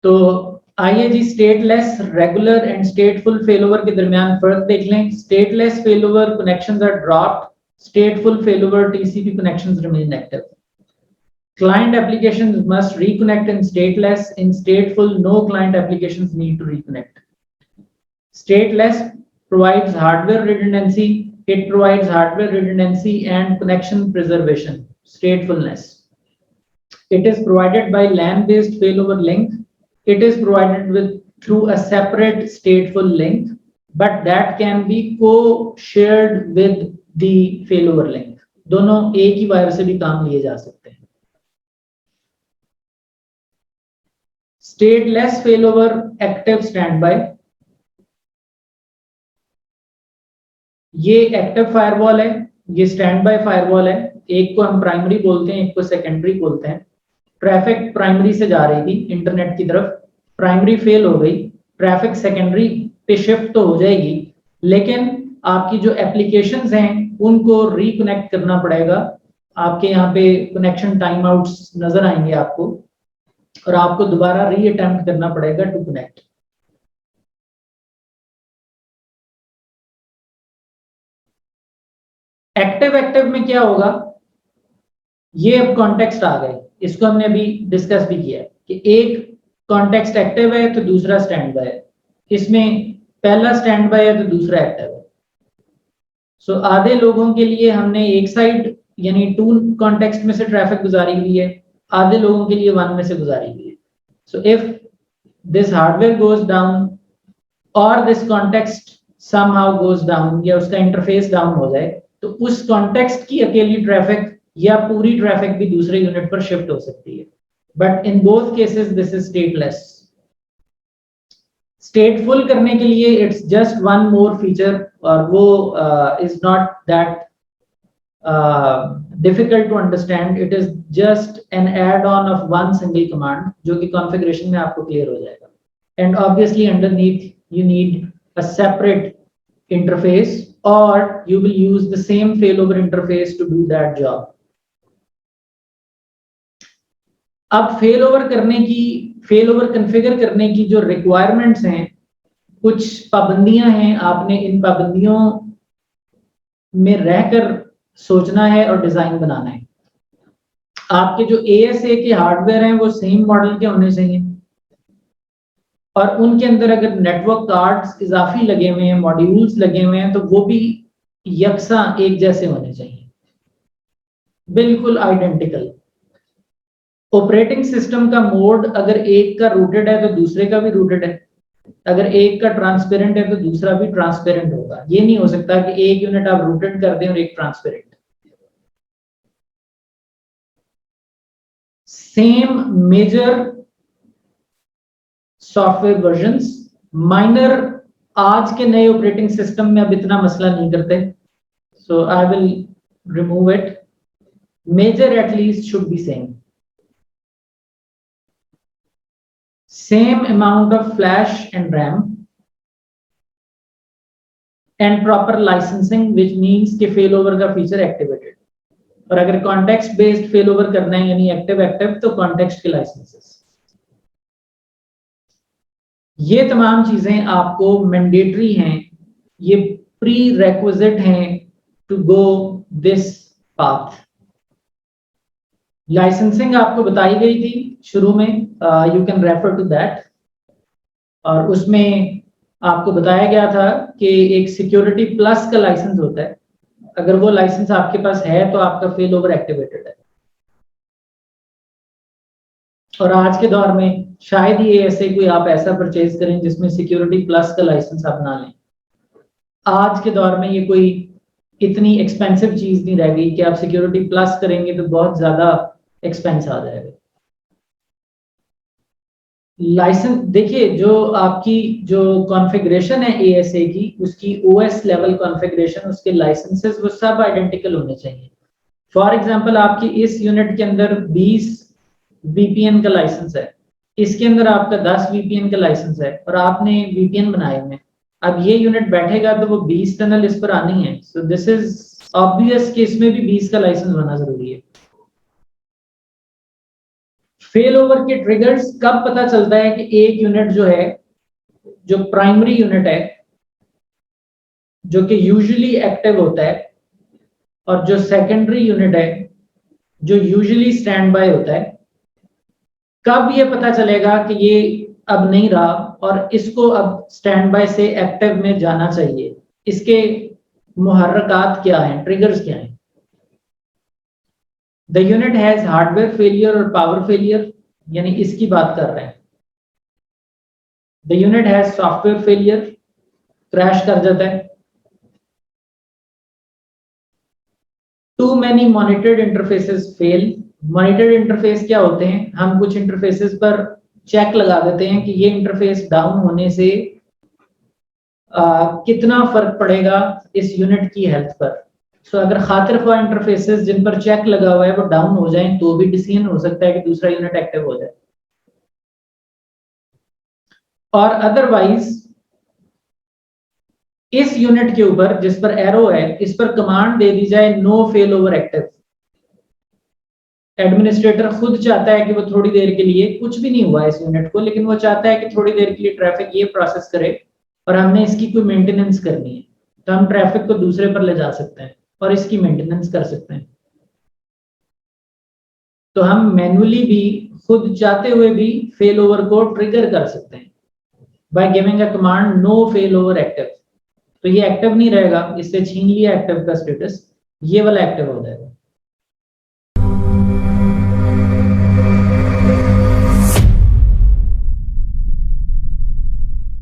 तो आइए जी stateless regular and stateful failover के दरमियान फर्क देख लें। Stateless failover connections are dropped, stateful failover TCP connections remain active. Client applications must reconnect in stateless. In stateful, no client applications need to reconnect. Stateless provides hardware redundancy. It provides hardware redundancy and connection preservation. Statefulness. It is provided by LAN-based failover link. It is provided through a separate stateful link, but that can be co-shared with the failover link. दोनों एक ही wire से भी काम लिए जा सकते हैं। Stateless failover active standby, ये एक्टिव फायरवॉल है, ये स्टैंड बाय फायरवॉल है। एक को हम प्राइमरी बोलते हैं, एक को सेकेंडरी बोलते हैं। ट्रैफिक प्राइमरी से जा रही थी इंटरनेट की तरफ, प्राइमरी फेल हो गई, ट्रैफिक सेकेंडरी पे शिफ्ट तो हो जाएगी, लेकिन आपकी जो एप्लीकेशंस हैं उनको रिकनेक्ट करना पड़ेगा। आपके यहाँ पे कनेक्शन टाइम आउट्स नजर आएंगे आपको, और आपको दोबारा री अटेम्प्ट करना पड़ेगा टू कनेक्ट। एक्टिव में क्या होगा, ये अब कॉन्टेक्स्ट आ गए, इसको हमने अभी डिस्कस भी किया कि एक कॉन्टेक्स्ट एक्टिव है तो दूसरा स्टैंड बाय है, इसमें पहला स्टैंड बाय है तो दूसरा एक्टिव है। सो आधे लोगों के लिए हमने एक साइड यानी 2 कॉन्टेक्स्ट में से ट्रैफिक गुजारी हुई है, आधे लोगों के लिए 1 में से गुजारी हुई है। So if this hardware goes down और this context somehow goes down, या उसका इंटरफेस डाउन हो जाए, तो उस कॉन्टेक्स्ट की अकेली ट्रैफिक या पूरी ट्रैफिक भी दूसरे यूनिट पर शिफ्ट हो सकती है। But in both cases this is stateless. Stateful करने के लिए it's just one more feature, और वो is not that difficult to understand. It is just an add on of one single command, जो कि कॉन्फ़िगरेशन में आपको क्लियर हो जाएगा। And obviously underneath you need a separate interface, or you will use the same failover interface to do that job. अब failover configure करने की जो requirements हैं, कुछ पाबंदियां हैं, आपने इन पाबंदियों में रहकर सोचना है और डिजाइन बनाना है। आपके जो ASA के हार्डवेयर हैं वो सेम मॉडल के होने चाहिए, और उनके अंदर अगर नेटवर्क कार्ड्स इजाफी लगे हुए हैं, मॉड्यूल्स लगे हुए हैं, तो वो भी यकसा एक जैसे होने चाहिए, बिल्कुल आइडेंटिकल। ऑपरेटिंग सिस्टम का मोड अगर एक का रूटेड है तो दूसरे का भी रूटेड है, अगर एक का ट्रांसपेरेंट है तो दूसरा भी ट्रांसपेरेंट होगा। ये नहीं हो सकता कि एक यूनिट आप रूटेड कर दें और एक transparent. Same major software versions, minor आज के नए ऑपरेटिंग सिस्टम में अब इतना मसला नहीं करते, so I will remove it. Major at least should be same amount of flash and RAM, and proper licensing, which means कि फेल ओवर का फीचर एक्टिवेटेड। और अगर कॉन्टेक्स्ट बेस्ड फेल ओवर करना है यानी एक्टिव तो कॉन्टेक्स्ट के लाइसेंसेस। ये तमाम चीजें आपको मैंडेटरी हैं, ये प्री रेक्विजिट हैं to go this path. Licensing आपको बताई गई थी शुरू में, you can refer to that, और उसमें आपको बताया गया था कि एक सिक्योरिटी प्लस का लाइसेंस होता है, अगर वो लाइसेंस आपके पास है तो आपका फेल ओवर एक्टिवेटेड है। और आज के दौर में शायद ये ऐसे कोई आप ऐसा परचेज करें जिसमें सिक्योरिटी प्लस का लाइसेंस आप ना लें। आज के दौर में ये कोई इतनी एक्सपेंसिव चीज नहीं रह गई कि आप सिक्योरिटी प्लस करेंगे तो बहुत ज्यादा एक्सपेंस आ जाएगा। लाइसेंस देखिए, जो आपकी जो कॉन्फ़िगरेशन है ASA की, उसकी OS लेवल कॉन्फ़िगरेशन, उसके लाइसेंसेस वो सब आइडेंटिकल होने चाहिए। फॉर एग्जांपल आपकी इस यूनिट के अंदर 20 VPN का लाइसेंस है, इसके अंदर आपका 10 VPN का लाइसेंस है, और आपने VPN बनाए हुए हैं। अब ये यूनिट बैठेगा तो वो 20 टनल इस पर आनी है, सो दिस इज ऑब्वियस कि इसमें भी 20 का लाइसेंस होना जरूरी है। फेल ओवर के ट्रिगर्स कब पता चलता है कि एक यूनिट जो है, जो प्राइमरी यूनिट है, जो कि यूजुअली एक्टिव होता है, और जो सेकेंडरी यूनिट है जो यूजुअली स्टैंड बाय होता है, कब ये पता चलेगा कि ये अब नहीं रहा और इसको अब स्टैंड बाय से एक्टिव में जाना चाहिए? इसके मुहर्रकात क्या हैं, ट्रिगर्स क्या हैं? The unit has hardware failure और पावर फेलियर, यानी इसकी बात कर रहे हैं। The unit has software failure, crash कर जाता है। Too many monitored interfaces fail. Monitored interface क्या होते हैं? हम कुछ इंटरफेसेस पर चेक लगा देते हैं कि ये इंटरफेस डाउन होने से कितना फर्क पड़ेगा इस यूनिट की हेल्थ पर। सो अगर खातिर ख्वाह इंटरफेसेस जिन पर चेक लगा हुआ है वो डाउन हो जाएं तो भी डिसीजन हो सकता है कि दूसरा यूनिट एक्टिव हो जाए। और अदरवाइज इस यूनिट के ऊपर जिस पर एरो है, इस पर कमांड दे दी जाए no fail over active. Administrator खुद चाहता है कि वो थोड़ी देर के लिए, कुछ भी नहीं हुआ इस यूनिट को, लेकिन वो चाहता है कि थोड़ी देर के लिए ट्रैफिक ये प्रोसेस करे और हमने इसकी कोई मेंटेनेंस करनी है, तो हम ट्रैफिक को दूसरे पर ले जा सकते हैं और इसकी मेंटेनेंस कर सकते हैं। तो हम मैनुअली भी खुद चाहते हुए भी फेल ओवर को ट्रिगर कर सकते हैं by giving a command no fail over active. तो ये एक्टिव नहीं रहेगा, इससे छीन लिया एक्टिव का स्टेटस, ये वाला एक्टिव हो जाएगा।